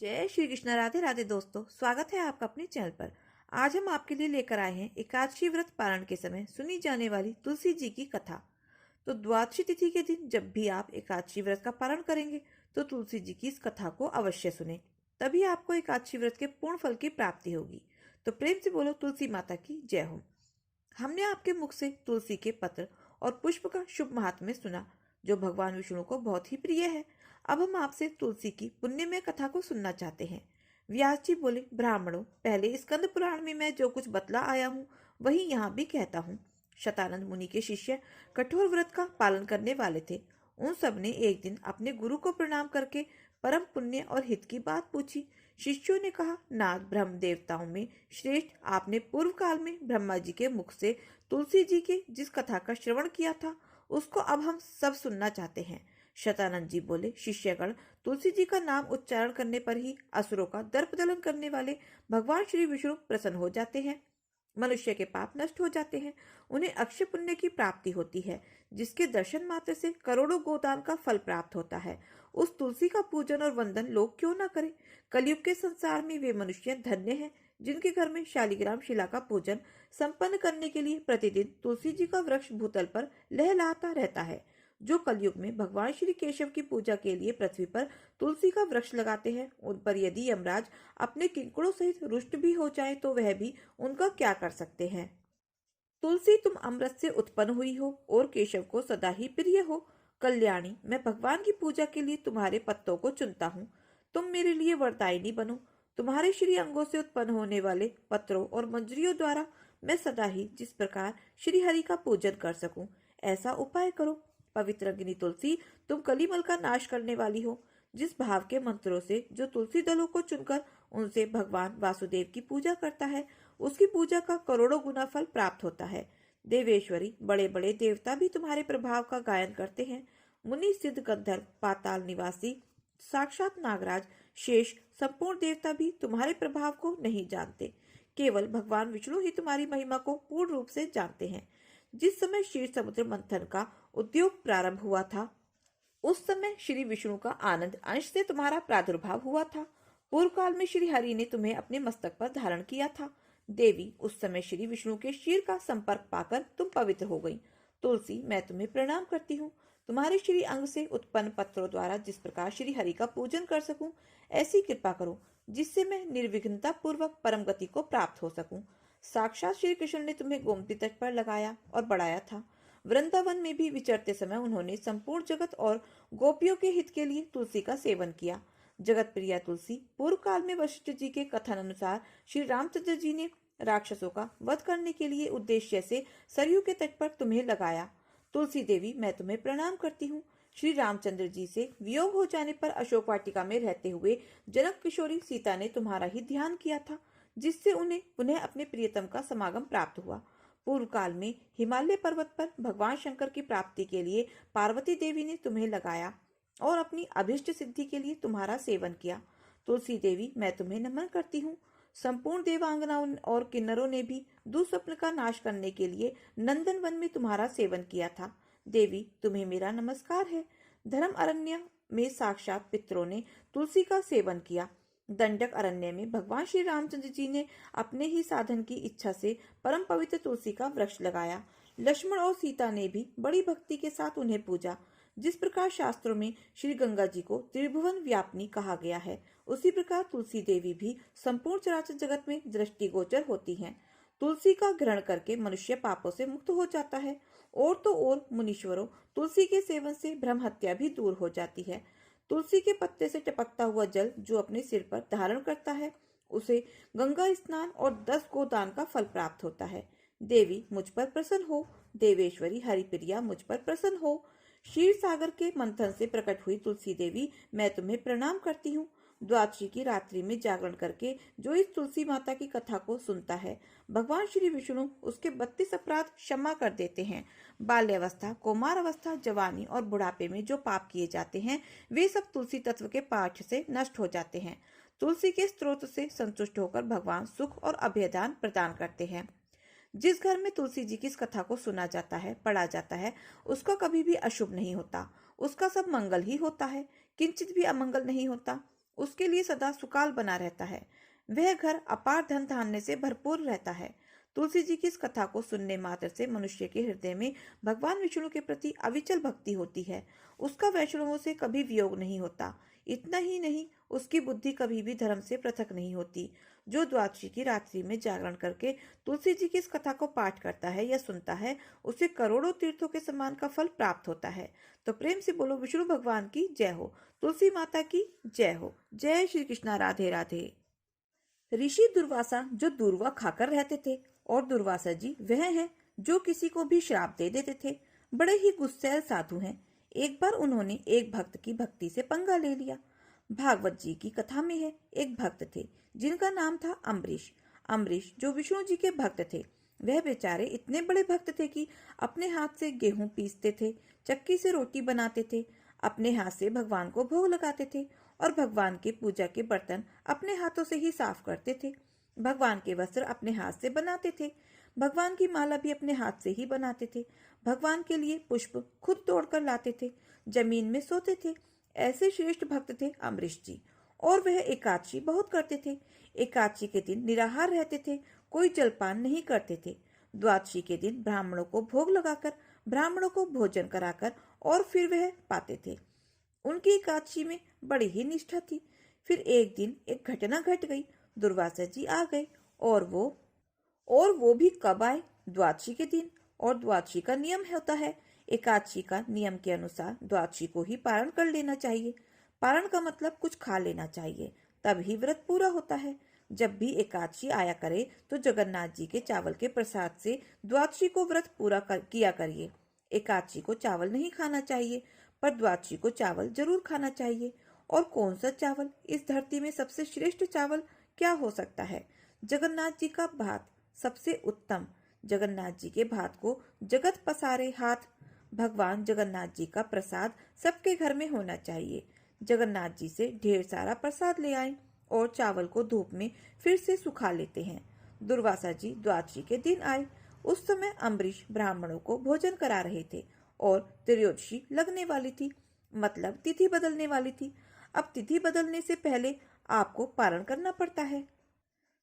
जय श्री कृष्ण। राधे राधे दोस्तों, स्वागत है आपका अपने चैनल पर। आज हम आपके लिए लेकर आए हैं एकादशी व्रत पारण के समय सुनी जाने वाली तुलसी जी की कथा। तो द्वादशी तिथि के दिन जब भी आप एकादशी व्रत का पारण करेंगे तो तुलसी जी की इस कथा को अवश्य सुने, तभी आपको एकादशी व्रत के पूर्ण फल की प्राप्ति होगी। तो प्रेम से बोलो तुलसी माता की जय हो। हमने आपके मुख से तुलसी के पत्र और पुष्प का शुभ महात्म्य सुना, जो भगवान विष्णु को बहुत ही प्रिय है। अब हम आपसे तुलसी की पुण्यमय कथा को सुनना चाहते हैं। व्यास जी बोले, ब्राह्मणों, पहले स्कंद पुराण में मैं जो कुछ बतला आया हूँ वही यहाँ भी कहता हूँ। शतानंद मुनि के शिष्य कठोर व्रत का पालन करने वाले थे। उन सब ने एक दिन अपने गुरु को प्रणाम करके परम पुण्य और हित की बात पूछी। शिष्यों ने कहा, नाथ, ब्रह्म देवताओं में श्रेष्ठ, आपने पूर्व काल में ब्रह्मा जी के मुख से तुलसी जी के जिस कथा का श्रवण किया था उसको अब हम सब सुनना चाहते हैं। शतानंद जी बोले, शिष्यगण, तुलसी जी का नाम उच्चारण करने पर ही असुरों का दर्प दलन करने वाले भगवान श्री विष्णु प्रसन्न हो जाते हैं। मनुष्य के पाप नष्ट हो जाते हैं, उन्हें अक्षय पुण्य की प्राप्ति होती है, जिसके दर्शन मात्र से करोड़ों गोदान का फल प्राप्त होता है। उस तुलसी का पूजन और वंदन लोग क्यों न करें। कलयुग के संसार में वे मनुष्य धन्य हैं जिनके घर में शालिग्राम शिला का पूजन संपन्न करने के लिए प्रतिदिन तुलसी जी का वृक्ष भूतल पर लहलहाता रहता है। जो कलयुग में भगवान श्री केशव की पूजा के लिए पृथ्वी पर तुलसी का वृक्ष लगाते हैं, उन पर यदि यमराज अपने किंकरों सहित रुष्ट भी हो जाए तो वह भी उनका क्या कर सकते हैं। तुलसी, तुम अमृत से उत्पन्न हुई हो और केशव को सदा ही प्रिय हो। कल्याणी, मैं भगवान की पूजा के लिए तुम्हारे पत्तों को चुनता हूँ। तुम मेरे लिए वरदायिनी बनो। तुम्हारे श्री अंगों से उत्पन्न होने वाले पत्रों और मंजरियों द्वारा मैं सदा ही जिस प्रकार श्री हरि का पूजन कर सकूं, ऐसा उपाय करो। पवित्र अग्नि तुलसी, तुम कलिमल का नाश करने वाली हो। जिस भाव के मंत्रों से जो तुलसी दलों को चुनकर उनसे भगवान वासुदेव की पूजा करता है, उसकी पूजा का करोड़ों गुना फल प्राप्त होता है। देवेश्वरी, बड़े बड़े देवता भी तुम्हारे प्रभाव का गायन करते हैं। मुनि, सिद्ध, गंधर्व, पाताल निवासी, साक्षात नागराज, शेष, संपूर्ण देवता भी तुम्हारे प्रभाव को नहीं जानते। केवल भगवान विष्णु ही तुम्हारी महिमा को पूर्ण रूप से जानते हैं। जिस समय क्षीर समुद्र मंथन का उद्योग प्रारंभ हुआ था, उस समय श्री विष्णु का आनंद अंश से तुम्हारा प्रादुर्भाव हुआ था। पूर्व काल में श्री हरि ने तुम्हें अपने मस्तक पर धारण किया था। देवी, उस समय श्री विष्णु के शीर का संपर्क पाकर तुम पवित्र हो गई। तुलसी, मैं तुम्हें प्रणाम करती हूँ। तुम्हारे श्री अंग से उत्पन्न पत्रों द्वारा जिस प्रकार श्री हरि का पूजन कर सकूं, ऐसी कृपा करो जिससे मैं निर्विघ्नता पूर्वक परम गति को प्राप्त हो सकूं। साक्षात श्री कृष्ण ने तुम्हें गोमती तट पर लगाया और बढ़ाया था। वृंदावन में भी विचरते समय उन्होंने संपूर्ण जगत और गोपियों के हित के लिए तुलसी का सेवन किया। जगत प्रिया तुलसी, पूर्व काल में वशिष्ठ जी के कथन अनुसार श्री रामचंद्र जी ने राक्षसों का वध करने के लिए उद्देश्य से सरयू के तट पर तुम्हें लगाया। तुलसी देवी, मैं तुम्हें प्रणाम करती हूँ। श्री रामचंद्र जी से वियोग हो जाने पर अशोक वाटिका में रहते हुए जनक किशोरी सीता ने तुम्हारा ही ध्यान किया था, जिससे उन्हें पुनः अपने प्रियतम का समागम प्राप्त हुआ। पूर्व काल में हिमालय पर्वत पर भगवान शंकर की प्राप्ति के लिए पार्वती देवी ने तुम्हें लगाया और अपनी अभिष्ट सिद्धि के लिए तुम्हारा सेवन किया। तुलसी देवी, मैं तुम्हें नमन करती हूँ। संपूर्ण देवांगनाओं और किन्नरों ने भी दुस्वप्न का नाश करने के लिए नंदन वन में तुम्हारा सेवन किया था। देवी, तुम्हें मेरा नमस्कार है। धर्म अरण्य में साक्षात पितरों ने तुलसी का सेवन किया। दंडक अरण्य में भगवान श्री रामचंद्र जी ने अपने ही साधन की इच्छा से परम पवित्र तुलसी का वृक्ष लगाया। लक्ष्मण और सीता ने भी बड़ी भक्ति के साथ उन्हें पूजा। जिस प्रकार शास्त्रों में श्री गंगा जी को त्रिभुवन व्यापिनी कहा गया है, उसी प्रकार तुलसी देवी भी संपूर्ण चराचर जगत में दृष्टिगोचर होती हैं। तुलसी का ग्रहण करके मनुष्य पापों से मुक्त हो जाता है। और तो और मुनीश्वरों, तुलसी के सेवन से भ्रम हत्या भी दूर हो जाती है। तुलसी के पत्ते से टपकता हुआ जल जो अपने सिर पर धारण करता है, उसे गंगा स्नान और 10 गोदान का फल प्राप्त होता है। देवी, मुझ पर प्रसन्न हो। देवेश्वरी हरिप्रिया, मुझ पर प्रसन्न हो। क्षीर सागर के मंथन से प्रकट हुई तुलसी देवी, मैं तुम्हें प्रणाम करती हूँ। द्वादशी की रात्रि में जागरण करके जो इस तुलसी माता की कथा को सुनता है, भगवान श्री विष्णु उसके 32 अपराध क्षमा कर देते हैं। बाल्यावस्था, कौमार अवस्था, जवानी और बुढ़ापे में जो पाप किए जाते हैं, वे सब तुलसी तत्व के पाठ से नष्ट हो जाते हैं। तुलसी के स्त्रोत से संतुष्ट होकर भगवान सुख और अभयदान प्रदान करते हैं। जिस घर में तुलसी जी की इस कथा को सुना जाता है, पढ़ा जाता है, उसका कभी भी अशुभ नहीं होता, उसका सब मंगल ही होता है, किंचित भी अमंगल नहीं होता। उसके लिए सदा सुकाल बना रहता है। वह घर अपार धन धान्य से भरपूर रहता है। तुलसी जी की इस कथा को सुनने मात्र से मनुष्य के हृदय में भगवान विष्णु के प्रति अविचल भक्ति होती है। उसका वैष्णवों से कभी वियोग नहीं होता। इतना ही नहीं, उसकी बुद्धि कभी भी धर्म से पृथक नहीं होती। जो द्वादशी की रात्रि में जागरण करके तुलसी जी की इस कथा को पाठ करता है या सुनता है, उसे करोड़ों तीर्थों के समान का फल प्राप्त होता है। तो प्रेम से बोलो विष्णु भगवान की जय हो, तुलसी माता की जय हो। जय श्री कृष्णा। राधे राधे। ऋषि दुर्वासा जो दूर्वा खाकर रहते थे, और दुर्वासा जी वह हैं जो किसी को भी श्राप दे देते थे। बड़े ही गुस्सैल साधु हैं। एक बार उन्होंने एक भक्त की भक्ति से पंगा ले लिया। भागवत जी की कथा में है, एक भक्त थे जिनका नाम था अम्बरीश। अम्बरीश जो विष्णु जी के भक्त थे, वह बेचारे इतने बड़े भक्त थे कि अपने हाथ से गेहूं पीसते थे, चक्की से रोटी बनाते थे, अपने हाथ से भगवान को भोग लगाते थे, और भगवान के पूजा के बर्तन अपने हाथों से ही साफ करते थे। भगवान के वस्त्र अपने हाथ से बनाते थे। भगवान की माला भी अपने हाथ से ही बनाते थे। भगवान के लिए पुष्प खुद तोड़कर लाते थे। जमीन में सोते थे। ऐसे श्रेष्ठ भक्त थे अम्बरीश जी। और वह एकादशी बहुत करते थे। एकादशी के दिन निराहार रहते थे, कोई जलपान नहीं करते थे। द्वादशी के दिन ब्राह्मणों को भोग लगाकर, ब्राह्मणों को भोजन कराकर और फिर वह पाते थे। उनकी एकादशी में बड़ी ही निष्ठा थी। फिर एक दिन एक घटना घट गई। दुर्वासा जी आ गए, और वो भी कब आए? द्वादशी के दिन। और द्वादशी का नियम होता है, एकादशी का नियम के अनुसार द्वादशी को ही पारण कर लेना चाहिए। पारण का मतलब कुछ खा लेना चाहिए, तब ही व्रत पूरा होता है। जब भी एकादशी आया करे तो जगन्नाथ जी के चावल के प्रसाद से द्वादशी को व्रत किया करिए। एकादशी को चावल नहीं खाना चाहिए, पर द्वादशी को चावल जरूर खाना चाहिए। और कौन सा चावल? इस धरती में सबसे श्रेष्ठ चावल क्या हो सकता है? जगन्नाथ जी का भात सबसे उत्तम। जगन्नाथ जी के भात को जगत पसारे हाथ। भगवान जगन्नाथ जी का प्रसाद सबके घर में होना चाहिए। जगन्नाथ जी से ढेर सारा प्रसाद ले आए और चावल को धूप में फिर से सुखा लेते हैं। दुर्वासा जी द्वादशी के दिन आए। उस समय अम्बरीश ब्राह्मणों को भोजन करा रहे थे और त्रयोदशी लगने वाली थी, मतलब तिथि बदलने वाली थी। अब तिथि बदलने से पहले आपको पारण करना पड़ता है।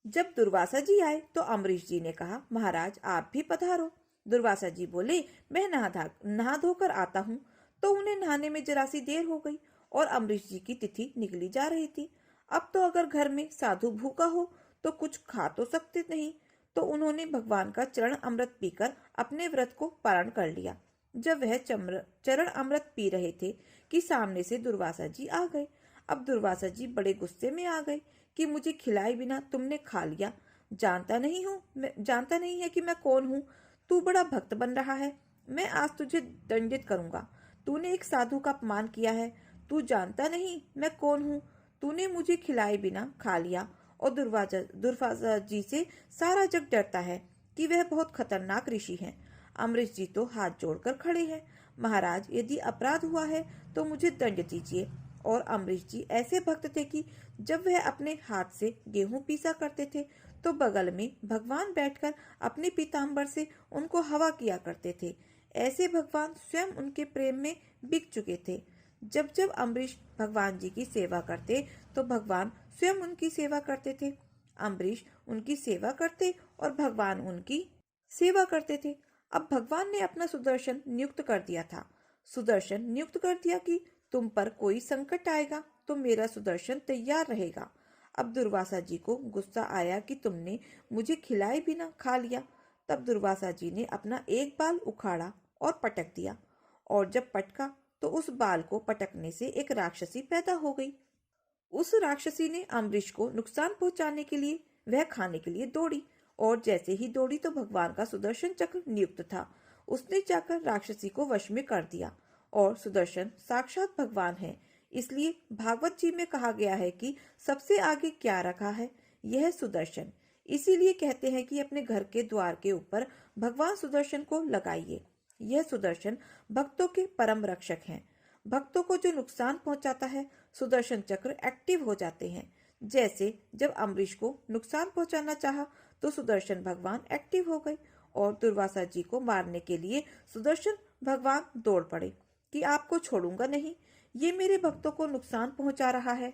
जब दुर्वासा जी आए तो अम्बरीश जी ने कहा, महाराज आप भी पधारो। दुर्वासा जी बोले, मैं नहा धोकर आता हूँ। तो उन्हें नहाने में जरा सी देर हो गई और अम्बरीश जी की तिथि निकली जा रही थी। अब तो अगर घर में साधु भूखा हो तो कुछ खा तो सकते नहीं, तो उन्होंने भगवान का चरण अमृत पीकर अपने व्रत को पारण कर लिया। जब वह चरण अमृत पी रहे थे कि सामने से दुर्वासा जी आ गए। अब दुर्वासा जी बड़े गुस्से में आ गए कि मुझे खिलाए बिना तुमने खा लिया। जानता नहीं है कि मैं कौन हूँ। तू बड़ा भक्त बन रहा है, मैं आज तुझे दंडित करूंगा। तूने एक साधु का अपमान किया है। तू जानता नहीं मैं कौन हूँ। तूने मुझे खिलाए बिना खा लिया। और दुर्वासा जी से सारा जग डरता है कि वह बहुत खतरनाक ऋषि हैं। अम्बरीश जी तो हाथ जोड़कर खड़े हैं। महाराज, यदि अपराध हुआ है तो मुझे दंड दीजिए। और अम्बरीश जी ऐसे भक्त थे कि जब वह अपने हाथ से गेहूं पीसा करते थे तो बगल में भगवान बैठकर अपने पीताम्बर से उनको हवा किया करते थे। ऐसे भगवान स्वयं उनके प्रेम में बिक चुके थे। जब जब अम्बरीश भगवान जी की सेवा करते तो भगवान स्वयं उनकी सेवा करते थे। अम्बरीश उनकी सेवा करते और भगवान उनकी सेवा करते थे। अब भगवान ने अपना सुदर्शन नियुक्त कर दिया था। सुदर्शन नियुक्त कर दिया कि तुम पर कोई संकट आएगा तो मेरा सुदर्शन तैयार रहेगा। अब दुर्वासा जी को गुस्सा आया कि तुमने मुझे खिलाए बिना खा लिया। तब दुर्वासा जी ने अपना एक बाल उखाड़ा और पटक दिया, और जब पटका तो उस बाल को पटकने से एक राक्षसी पैदा हो गई। उस राक्षसी ने अम्बरीश को नुकसान पहुंचाने के लिए वह खाने के लिए दौड़ी, और जैसे ही दौड़ी तो भगवान का सुदर्शन चक्र नियुक्त था। उसने जाकर राक्षसी को वश में कर दिया। और सुदर्शन साक्षात भगवान है। इसलिए भागवत जी में कहा गया है कि सबसे आगे क्या रखा है, यह सुदर्शन। इसीलिए कहते हैं कि अपने घर के द्वार के ऊपर भगवान सुदर्शन को लगाइए। यह सुदर्शन भक्तों के परम रक्षक हैं। भक्तों को जो नुकसान पहुंचाता है, सुदर्शन चक्र एक्टिव हो जाते हैं। जैसे जब अम्बरीश को नुकसान पहुंचाना चाहा तो सुदर्शन भगवान एक्टिव हो गए और दुर्वासा जी को मारने के लिए सुदर्शन भगवान दौड़ पड़े कि आपको छोड़ूंगा नहीं, ये मेरे भक्तों को नुकसान पहुंचा रहा है।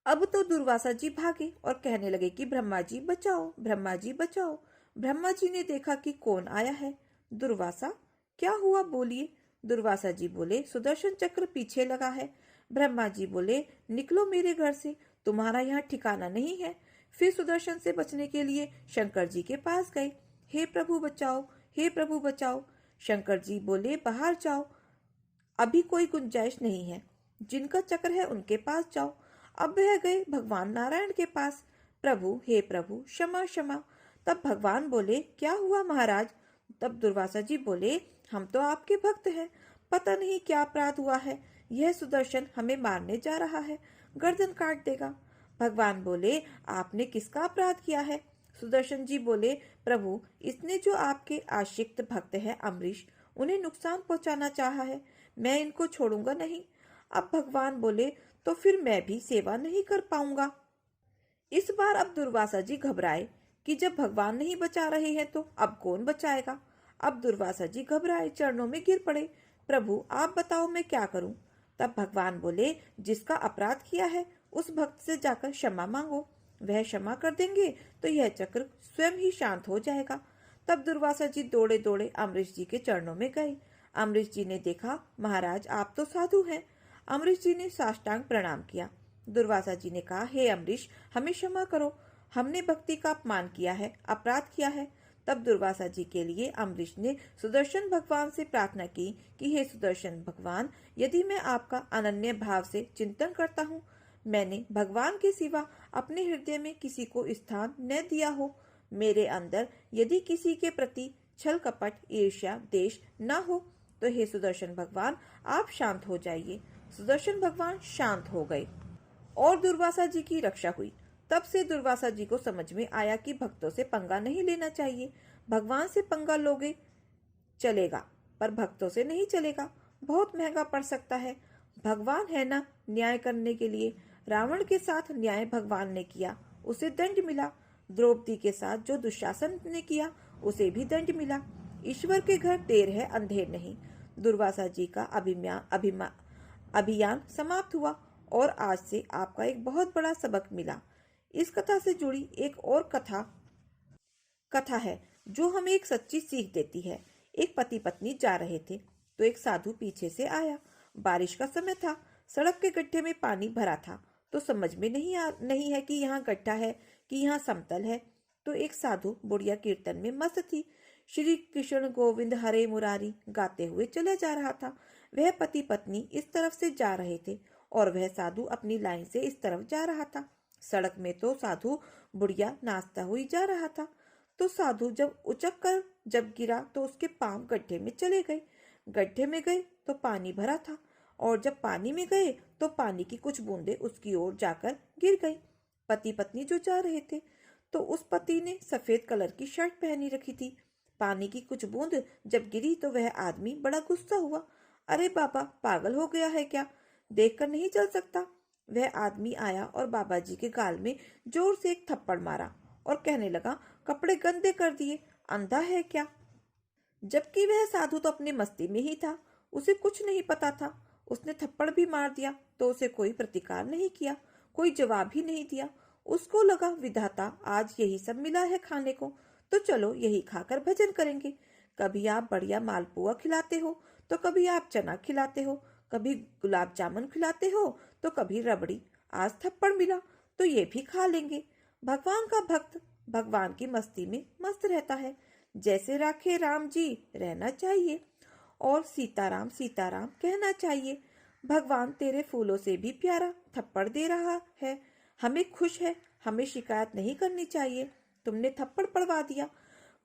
अब तो दुर्वासा जी भागे और कहने लगे कि ब्रह्मा जी बचाओ, ब्रह्मा जी बचाओ। ब्रह्मा जी ने देखा कि कौन आया है। दुर्वासा, क्या हुआ, बोलिए। दुर्वासा जी बोले, सुदर्शन चक्र पीछे लगा है। ब्रह्मा जी बोले, निकलो मेरे घर से, तुम्हारा यहाँ ठिकाना नहीं है। फिर सुदर्शन से बचने के लिए शंकर जी के पास गए। हे प्रभु बचाओ, हे प्रभु बचाओ। शंकर जी बोले, बाहर जाओ, अभी कोई गुंजाइश नहीं है। जिनका चक्र है उनके पास जाओ। अब वह गए भगवान नारायण के पास। प्रभु, हे प्रभु, क्षमा क्षमा। तब भगवान बोले, क्या हुआ महाराज। तब दुर्वासा जी बोले, हम तो आपके भक्त हैं, पता नहीं क्या अपराध हुआ है, यह सुदर्शन हमें मारने जा रहा है, गर्दन काट देगा। भगवान बोले, आपने किसका अपराध किया है। सुदर्शन जी बोले, प्रभु, इसने जो आपके आशिक्त भक्त है अम्बरीश, उन्हें नुकसान पहुंचाना चाहा है, मैं इनको छोड़ूंगा नहीं। अब भगवान बोले, तो फिर मैं भी सेवा नहीं कर पाऊंगा। इस बार अब दुर्वासा जी घबराए कि जब भगवान नहीं बचा रहे हैं तो अब कौन बचाएगा। अब दुर्वासा जी घबराए, चरणों में गिर पड़े। प्रभु, आप बताओ मैं क्या करूं। तब भगवान बोले, जिसका अपराध किया है उस भक्त से जाकर क्षमा मांगो, वह क्षमा कर देंगे तो यह चक्र स्वयं ही शांत हो जाएगा। तब दुर्वासा जी दौड़े दौड़े अम्बरीश जी के चरणों में गए। अम्बरीश जी ने देखा, महाराज आप तो साधु हैं। अम्बरीश जी ने साष्टांग प्रणाम किया। दुर्वासा जी ने कहा, हे अम्बरीश, हमें क्षमा करो, हमने भक्ति का अपमान किया है, अपराध किया है। तब दुर्वासा जी के लिए अम्बरीश ने सुदर्शन भगवान से प्रार्थना की कि हे सुदर्शन भगवान, यदि मैं आपका अनन्य भाव से चिंतन करता हूँ, मैंने भगवान के सिवा अपने हृदय में किसी को स्थान न दिया हो, मेरे अंदर यदि किसी के प्रति छल कपट ईर्ष्या देश न हो, तो हे सुदर्शन भगवान आप शांत हो जाइए। सुदर्शन भगवान शांत हो गए और दुर्वासा जी की रक्षा हुई। तब से दुर्वासा जी को समझ में आया कि भक्तों से पंगा नहीं लेना चाहिए। भगवान से पंगा लोगे चलेगा, पर भक्तों से नहीं चलेगा, बहुत महंगा पड़ सकता है। भगवान है ना न्याय करने के लिए। रावण के साथ न्याय भगवान ने किया, उसे दंड मिला। द्रौपदी के साथ जो दुशासन ने किया, उसे भी दंड मिला। ईश्वर के घर देर है अंधेर नहीं। दुर्वासा जी का अभियान समाप्त हुआ और आज से आपका एक बहुत बड़ा सबक मिला। इस कथा से जुड़ी एक और कथा है जो हमें एक सच्ची सीख देती है। एक पति पत्नी जा रहे थे तो एक साधु पीछे से आया। बारिश का समय था, सड़क के गड्ढे में पानी भरा था, तो समझ में नहीं है कि यहाँ गड्ढा है कि यहाँ समतल है। तो एक साधु बुढ़िया कीर्तन में मस्त थी, श्री कृष्ण गोविंद हरे मुरारी गाते हुए चला जा रहा था। वह पति पत्नी इस तरफ से जा रहे थे और वह साधु अपनी लाइन से इस तरफ जा रहा था। सड़क में तो साधु बुढ़िया नाचता हुई जा रहा था। तो साधु जब उचक कर जब गिरा तो उसके पांव गड्ढे में चले गए। गड्ढे में गए तो पानी भरा था और जब पानी में गए तो पानी की कुछ बूंदें उसकी ओर जाकर गिर गई। पति पत्नी जो जा रहे थे तो उस पति ने सफेद कलर की शर्ट पहनी रखी थी। पानी की कुछ बूंद जब गिरी तो वह आदमी बड़ा गुस्सा हुआ। अरे बाबा, पागल हो गया है क्या, देखकर नहीं चल सकता। वह आदमी आया और बाबा जी के गाल में जोर से एक थप्पड़ मारा और कहने लगा, कपड़े गंदे कर दिए, अंधा है क्या। जबकि वह साधु तो अपनी मस्ती में ही था, उसे कुछ नहीं पता था। उसने थप्पड़ भी मार दिया तो उसे कोई प्रतिकार नहीं किया, कोई जवाब ही नहीं दिया। उसको लगा, विधाता आज यही सब मिला है खाने को, तो चलो यही खाकर भजन करेंगे। कभी आप बढ़िया मालपुआ खिलाते हो तो कभी आप चना खिलाते हो, कभी गुलाब जामुन खिलाते हो तो कभी रबड़ी। आज थप्पड़ मिला तो ये भी खा लेंगे। भगवान का भक्त भगवान की मस्ती में मस्त रहता है। जैसे राखे राम जी रहना चाहिए और सीताराम सीताराम कहना चाहिए। भगवान तेरे फूलों से भी प्यारा थप्पड़ दे रहा है, हमें खुश है, हमें शिकायत नहीं करनी चाहिए। तुमने थप्पड़ पड़वा दिया,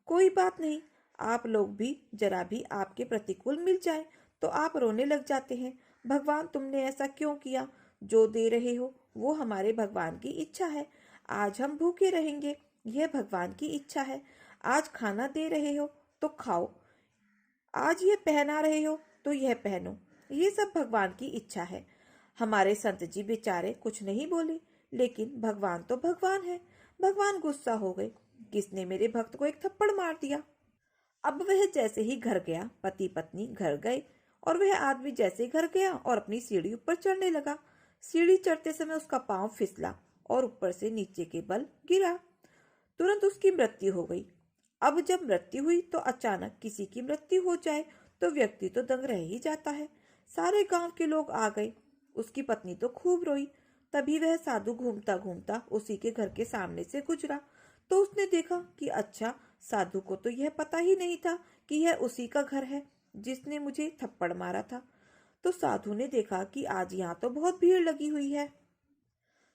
कोई बात नहीं। आप लोग भी जरा भी आपके प्रतिकूल मिल जाए तो आप रोने लग जाते हैं। भगवान तुमने ऐसा क्यों किया, जो दे रहे हो वो हमारे भगवान की इच्छा है। आज हम भूखे रहेंगे, यह भगवान की इच्छा है। आज खाना दे रहे हो तो खाओ, आज ये पहना रहे हो तो यह पहनो, ये सब भगवान की इच्छा है। हमारे संत जी बेचारे कुछ नहीं बोले, लेकिन भगवान तो भगवान है। भगवान गुस्सा हो गए, किसने मेरे भक्त को एक थप्पड़ मार दिया। अब वह जैसे ही घर गया, पति पत्नी घर गए और वह आदमी जैसे घर गया और अपनी सीढ़ी ऊपर चढ़ने लगा, सीढ़ी चढ़ते समय उसका पांव फिसला और ऊपर से नीचे के बल गिरा। तुरंत उसकी मृत्यु हो गई। अब जब मृत्यु हुई तो अचानक किसी की मृत्यु हो जाए तो व्यक्ति तो दंग रह ही जाता है। सारे गांव के लोग आ गए। उसकी पत्नी तो खूब रोई। तभी वह साधु घूमता घूमता उसी के घर के सामने से गुजरा तो उसने देखा कि अच्छा, साधु को तो यह पता ही नहीं था कि यह उसी का घर है जिसने मुझे थप्पड़ मारा था। तो साधु ने देखा कि आज यहाँ तो बहुत भीड़ लगी हुई है।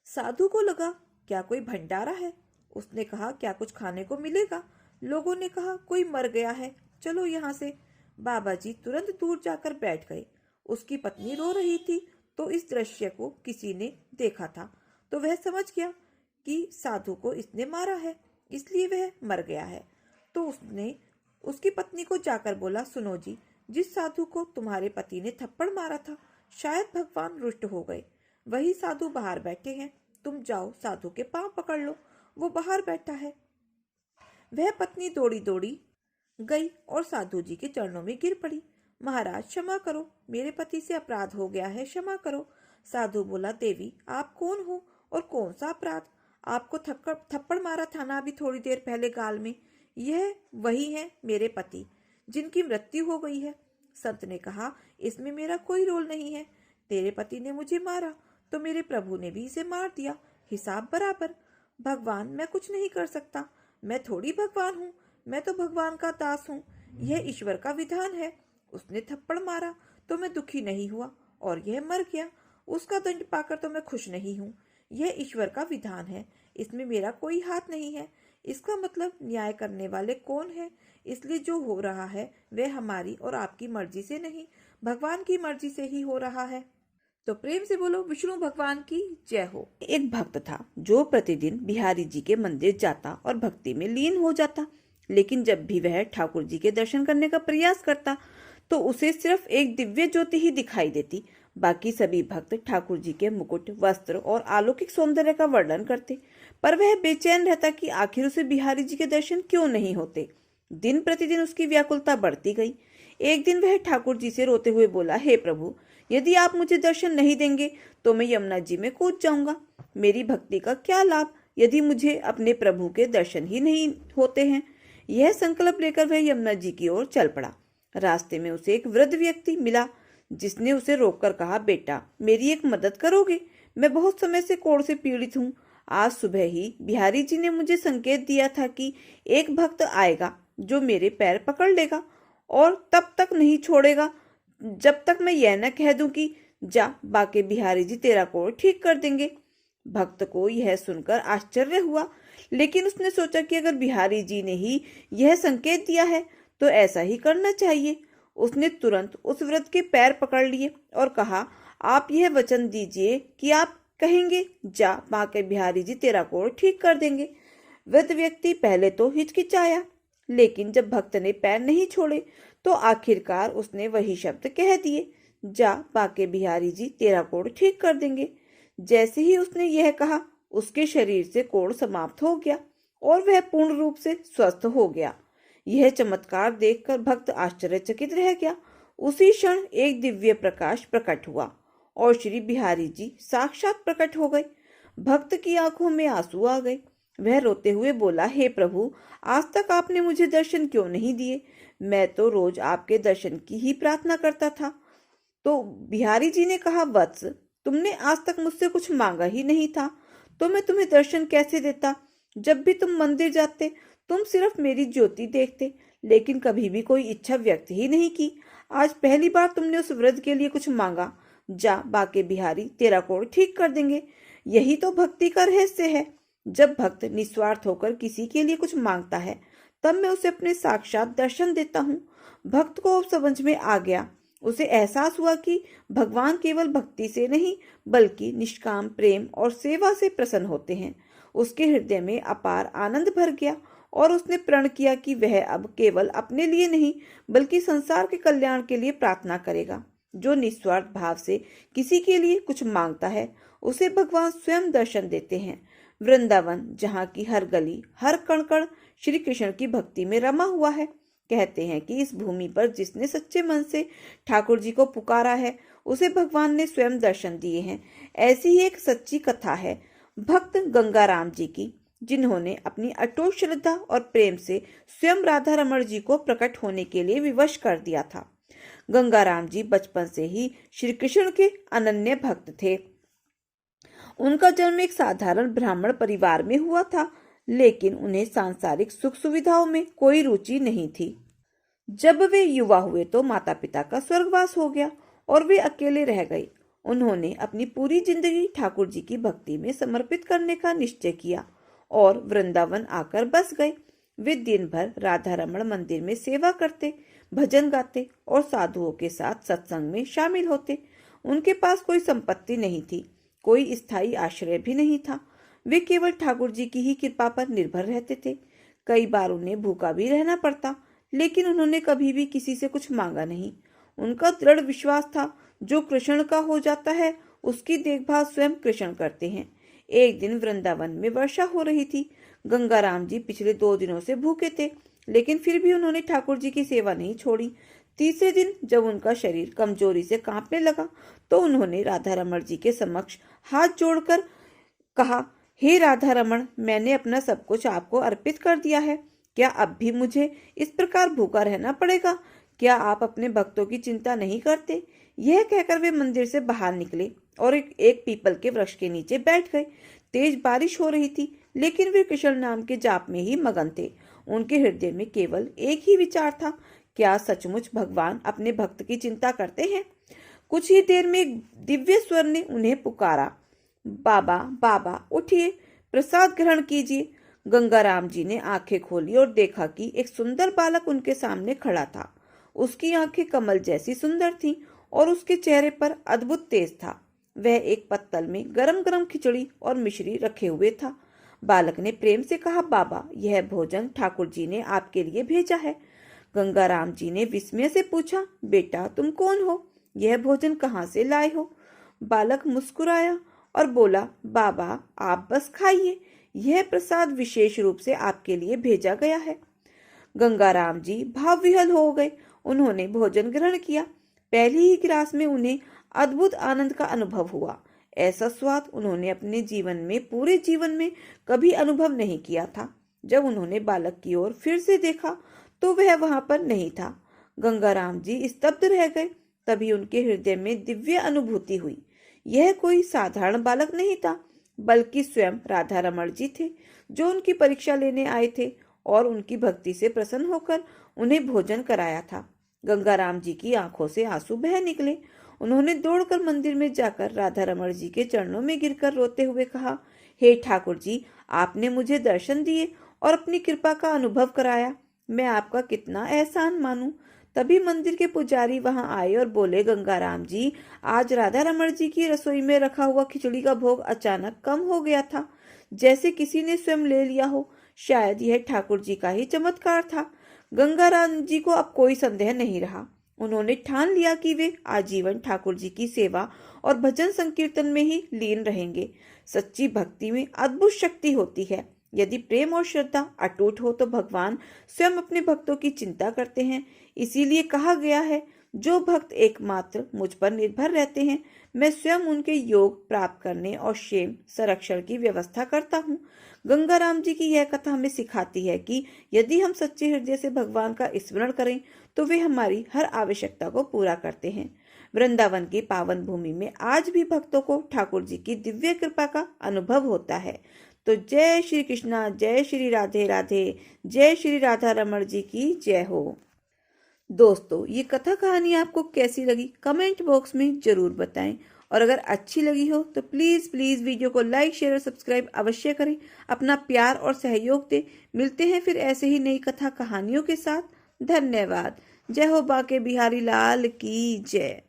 साधु को लगा क्या कोई भंडारा है। उसने कहा क्या कुछ खाने को मिलेगा। लोगों ने कहा कोई मर गया है, चलो यहाँ से। बाबा जी तुरंत दूर जाकर बैठ गए। उसकी पत्नी रो रही थी तो इस दृश्य को किसी ने देखा था तो वह समझ गया कि साधु को इसने मारा है, इसलिए वह मर गया है। तो उसने उसकी पत्नी को जाकर बोला, सुनो जी, जिस साधु को तुम्हारे पति ने थप्पड़ मारा था शायद भगवान रुष्ट हो गए। वही साधु बाहर बैठे हैं, तुम जाओ साधु के पांव पकड़ लो, वो बाहर बैठा है। वह पत्नी दौड़ी दौड़ी गई और साधु जी के चरणों में गिर पड़ी। महाराज क्षमा करो, मेरे पति से अपराध हो गया है, क्षमा करो। साधु बोला, देवी आप कौन हो और कौन सा अपराध? आपको थप्पड़ मारा था ना अभी थोड़ी देर पहले गाल में, यह वही है मेरे पति जिनकी मृत्यु हो गई है। संत ने कहा, इसमें मेरा कोई रोल नहीं है। तेरे पति ने मुझे मारा तो मेरे प्रभु ने भी इसे मार दिया, हिसाब बराबर। भगवान मैं कुछ नहीं कर सकता, मैं थोड़ी भगवान हूँ, मैं तो भगवान का दास हूँ। यह ईश्वर का विधान है। उसने थप्पड़ मारा तो मैं दुखी नहीं हुआ और यह मर गया, उसका दंड पाकर तो मैं खुश नहीं हूँ। यह ईश्वर का विधान है, इसमें मेरा कोई हाथ नहीं है। इसका मतलब न्याय करने वाले कौन है? इसलिए जो हो रहा है वह हमारी और आपकी मर्जी से नहीं, भगवान की मर्जी से ही हो रहा है। तो प्रेम से बोलो विष्णु भगवान की जय हो। एक भक्त था जो प्रतिदिन बिहारी जी के मंदिर जाता और भक्ति में लीन हो जाता, लेकिन जब भी वह ठाकुर जी के दर्शन करने का प्रयास करता तो उसे सिर्फ एक दिव्य ज्योति ही दिखाई देती। बाकी सभी भक्त ठाकुर जी के मुकुट, वस्त्र और अलौकिक सौंदर्य का वर्णन करते, पर वह बेचैन रहता कि आखिर उसे बिहारी जी के दर्शन क्यों नहीं होते। दिन प्रतिदिन उसकी व्याकुलता बढ़ती गई। एक दिन वह ठाकुर जी से रोते हुए बोला, हे प्रभु, यदि आप मुझे दर्शन नहीं देंगे तो मैं यमुना जी में कूद जाऊंगा। मेरी भक्ति का क्या लाभ यदि मुझे अपने प्रभु के दर्शन ही नहीं होते हैं। यह संकल्प लेकर वह यमुना जी की ओर चल पड़ा। रास्ते में उसे एक वृद्ध व्यक्ति मिला जिसने उसे रोककर कहा, बेटा मेरी एक मदद करोगे? मैं बहुत समय से कोढ़ से पीड़ित हूँ। आज सुबह ही बिहारी जी ने मुझे संकेत दिया था कि एक भक्त आएगा जो मेरे पैर पकड़ लेगा और तब तक नहीं छोड़ेगा जब तक मैं यह न कह दूं कि जा, बाके बिहारी जी तेरा कोढ़ ठीक कर देंगे। भक्त को यह सुनकर आश्चर्य हुआ, लेकिन उसने सोचा कि अगर बिहारी जी ने ही यह संकेत दिया है तो ऐसा ही करना चाहिए। उसने तुरंत उस वृद्ध के पैर पकड़ लिए और कहा, आप यह वचन दीजिए कि आप कहेंगे जा, बाके बिहारी जी तेरा कोढ़ ठीक कर देंगे। वृद्ध व्यक्ति पहले तो हिचकिचाया, लेकिन जब भक्त ने पैर नहीं छोड़े तो आखिरकार उसने वही शब्द कह दिए, जा, बाके बिहारी जी तेरा कोढ़ ठीक कर देंगे। जैसे ही उसने यह कहा उसके शरीर से कोढ़ समाप्त हो गया और वह पूर्ण रूप से स्वस्थ हो गया। यह चमत्कार देखकर भक्त आश्चर्यचकित रह गया। उसी क्षण एक दिव्य प्रकाश प्रकट हुआ और श्री बिहारी जी साक्षात प्रकट हो गए। भक्त की आंखों में आंसू आ गए। वह रोते हुए बोला, हे प्रभु, आज तक आपने मुझे दर्शन क्यों नहीं दिए? मैं तो रोज आपके दर्शन की ही प्रार्थना करता था। तो बिहारी जी ने कहा, वत्स, तुमने आज तक मुझसे कुछ मांगा ही नहीं था तो मैं तुम्हें दर्शन कैसे देता? जब भी तुम मंदिर जाते तुम सिर्फ मेरी ज्योति देखते, लेकिन कभी भी कोई इच्छा व्यक्त ही नहीं की। आज पहली बार तुमने उस वृद्ध के लिए कुछ मांगा। जा, बाके बिहारी तेरा कोढ़ ठीक कर देंगे। यही तो भक्ति का रहस्य है। जब भक्त निस्वार्थ होकर किसी के लिए कुछ मांगता है तब मैं उसे अपने साक्षात दर्शन देता हूँ। भक्त को अब समझ में आ गया। उसे एहसास हुआ कि भगवान केवल भक्ति से नहीं बल्कि निष्काम प्रेम और सेवा से प्रसन्न होते हैं। उसके हृदय में अपार आनंद भर गया और उसने प्रण किया कि वह अब केवल अपने लिए नहीं बल्कि संसार के कल्याण के लिए प्रार्थना करेगा। जो निस्वार्थ भाव से किसी के लिए कुछ मांगता है उसे भगवान स्वयं दर्शन देते हैं। वृंदावन, जहाँ की हर गली हर कण कण श्री कृष्ण की भक्ति में रमा हुआ है। कहते हैं कि इस भूमि पर जिसने सच्चे मन से ठाकुर जी को पुकारा है उसे भगवान ने स्वयं दर्शन दिए हैं। ऐसी ही एक सच्ची कथा है भक्त गंगाराम जी की, जिन्होंने अपनी अटूट श्रद्धा और प्रेम से स्वयं राधा रमण जी को प्रकट होने के लिए विवश कर दिया था। गंगाराम जी बचपन से ही श्री कृष्ण के अनन्य भक्त थे। उनका जन्म एक साधारण ब्राह्मण परिवार में हुआ था, लेकिन उन्हें सांसारिक सुख सुविधाओं में कोई रुचि नहीं थी। जब वे युवा हुए तो माता पिता का स्वर्गवास हो गया और वे अकेले रह गए। उन्होंने अपनी पूरी जिंदगी ठाकुर जी की भक्ति में समर्पित करने का निश्चय किया और वृंदावन आकर बस गए। वे दिन भर राधा रमण मंदिर में सेवा करते, भजन गाते और साधुओं के साथ सत्संग में शामिल होते। उनके पास कोई संपत्ति नहीं थी, कोई स्थायी आश्रय भी नहीं था। वे केवल ठाकुर जी की ही कृपा पर निर्भर रहते थे। कई बार उन्हें भूखा भी रहना पड़ता, लेकिन उन्होंने कभी भी किसी से कुछ मांगा नहीं। उनका दृढ़ विश्वास था, जो कृष्ण का हो जाता है उसकी देखभाल स्वयं कृष्ण करते हैं। एक दिन वृंदावन में वर्षा हो रही थी। गंगाराम जी पिछले 2 दिनों से भूखे थे, लेकिन फिर भी उन्होंने ठाकुर जी की सेवा नहीं छोड़ी। तीसरे दिन जब उनका शरीर कमजोरी से कांपने लगा तो उन्होंने राधा रमण जी के समक्ष हाथ जोड़कर कहा, हे राधा रमण, मैंने अपना सब कुछ आपको अर्पित कर दिया है। क्या अब भी मुझे इस प्रकार भूखा रहना पड़ेगा? क्या आप अपने भक्तों की चिंता नहीं करते? यह कहकर वे मंदिर से बाहर निकले और एक पीपल के वृक्ष के नीचे बैठ गए। तेज बारिश हो रही थी, लेकिन वे कृष्ण नाम के जाप में ही मगन थे। उनके हृदय में केवल एक ही विचार था, क्या सचमुच भगवान अपने भक्त की चिंता करते हैं? कुछ ही देर में एक दिव्य स्वर ने उन्हें पुकारा, बाबा बाबा उठिए, प्रसाद ग्रहण कीजिए। गंगाराम जी ने आंखें खोली और देखा कि एक सुंदर बालक उनके सामने खड़ा था। उसकी आंखें कमल जैसी सुंदर थीं और उसके चेहरे पर अद्भुत तेज था। वह एक पत्तल में गरम गरम खिचड़ी और मिश्री रखे हुए था। बालक ने प्रेम से कहा, बाबा, यह भोजन ठाकुर जी ने आपके लिए भेजा है। गंगाराम जी ने विस्मय से पूछा, बेटा, तुम कौन हो? यह भोजन कहाँ से लाए हो? बालक मुस्कुराया और बोला, बाबा, आप बस खाइए, यह प्रसाद विशेष रूप से आपके लिए भेजा गया है। गंगाराम जी भाव विह्वल हो गए। उन्होंने भोजन ग्रहण किया। पहली ही गिरास में उन्हें अद्भुत आनंद का अनुभव हुआ। ऐसा स्वाद उन्होंने अपने पूरे जीवन में कभी अनुभव नहीं किया था। जब उन्होंने बालक की ओर फिर से देखा तो वह वहां पर नहीं था। गंगाराम जी स्तब्ध रह गए। तभी उनके हृदय में दिव्य अनुभूति हुई। यह कोई साधारण बालक नहीं था, बल्कि स्वयं राधा रमण जी थे, जो उनकी परीक्षा लेने आए थे और उनकी भक्ति से प्रसन्न होकर उन्हें भोजन कराया था। गंगाराम जी की आंखों से आंसू बह निकले। उन्होंने दौड़कर मंदिर में जाकर राधा रमण जी के चरणों में गिरकर रोते हुए कहा, हे ठाकुर जी, आपने मुझे दर्शन दिए और अपनी कृपा का अनुभव कराया। मैं आपका कितना एहसान मानूं। तभी मंदिर के पुजारी वहां आए और बोले, गंगाराम जी, आज राधा रमण जी की रसोई में रखा हुआ खिचड़ी का भोग अचानक कम हो गया था, जैसे किसी ने स्वयं ले लिया हो। शायद यह ठाकुर जी का ही चमत्कार था। गंगाराम जी को अब कोई संदेह नहीं रहा। उन्होंने ठान लिया कि वे आजीवन ठाकुर जी की सेवा और भजन संकीर्तन में ही लीन रहेंगे। सच्ची भक्ति में अद्भुत शक्ति होती है। यदि प्रेम और श्रद्धा अटूट हो तो भगवान स्वयं अपने भक्तों की चिंता करते हैं। इसीलिए कहा गया है, जो भक्त एकमात्र मुझ पर निर्भर रहते हैं, मैं स्वयं उनके योग प्राप्त करने और क्षेम संरक्षण की व्यवस्था करता हूँ। गंगाराम जी की यह कथा हमें सिखाती है कि यदि हम सच्चे हृदय से भगवान का स्मरण करें तो वे हमारी हर आवश्यकता को पूरा करते हैं। वृंदावन की पावन भूमि में आज भी भक्तों को ठाकुर जी की दिव्य कृपा का अनुभव होता है। तो जय श्री कृष्णा, जय श्री राधे राधे, जय श्री राधा रमण जी की जय हो। दोस्तों, ये कथा कहानी आपको कैसी लगी कमेंट बॉक्स में जरूर बताएं, और अगर अच्छी लगी हो तो प्लीज़ वीडियो को लाइक, शेयर और सब्सक्राइब अवश्य करें। अपना प्यार और सहयोग दें। मिलते हैं फिर ऐसे ही नई कथा कहानियों के साथ। धन्यवाद। जय हो बाके बिहारी लाल की जय।